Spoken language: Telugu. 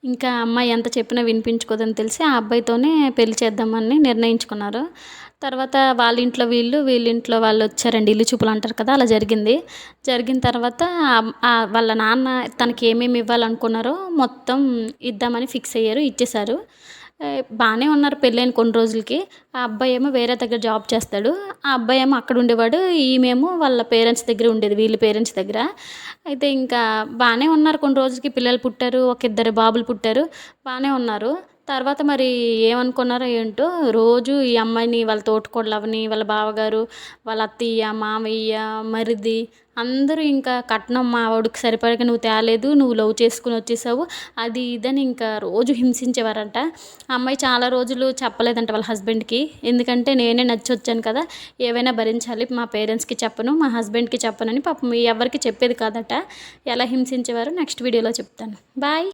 ఇంకా అమ్మాయి ఎంత చెప్పినా వినిపించుకోదని తెలిసి ఆ అబ్బాయితోనే పెళ్లి చేద్దామని నిర్ణయించుకున్నారు. తర్వాత వాళ్ళ ఇంట్లో వీళ్ళు, వీళ్ళ ఇంట్లో వాళ్ళొచ్చారండి. ఇల్లు చూపులు అంటారు కదా! అలా జరిగింది. జరిగిన తర్వాత వాళ్ళ నాన్న తనకి ఏమేమి ఇవ్వాలనుకున్నారో మొత్తం ఇద్దామని ఫిక్స్ అయ్యారు. ఇచ్చేశారు. బానే ఉన్నారు పెళ్ళైన కొన్ని రోజులకి. ఆ అబ్బాయేమో వేరే దగ్గర జాబ్ చేస్తాడు. ఆ అబ్బాయేమో అక్కడ ఉండేవాడు. ఈమేమో వాళ్ళ పేరెంట్స్ దగ్గర ఉండేది. వీళ్ళ పేరెంట్స్ దగ్గర. అయితే ఇంకా బానే ఉన్నారు కొన్ని రోజులకి. పిల్లలు పుట్టారు. ఒక ఇద్దరు బాబులు పుట్టారు. బానే ఉన్నారు. తర్వాత మరి ఏమనుకున్నారో ఏంటో రోజు ఈ అమ్మాయిని వాళ్ళ తోటికోడలవని, వాళ్ళ బావగారు, వాళ్ళ అత్తయ్య, మామయ్య, మరిది అందరూ ఇంకా కట్నం మా వాడికి సరిపడగా నువ్వు తేలేదు, నువ్వు లవ్ చేసుకొని వచ్చేసావు, అది ఇదని ఇంకా రోజు హింసించేవారంట. ఆ అమ్మాయి చాలా రోజులు చెప్పలేదంట వాళ్ళ హస్బెండ్‌కి. ఎందుకంటే నేనే నచ్చొచ్చాను కదా! ఏవైనా భరించాలి. మా పేరెంట్స్‌కి చెప్పను, మా హస్బెండ్‌కి చెప్పనని పాపం ఎవరికీ చెప్పేది కాదట. ఎలా హింసించేవారో నెక్స్ట్ వీడియోలో చెప్తాను. బాయ్.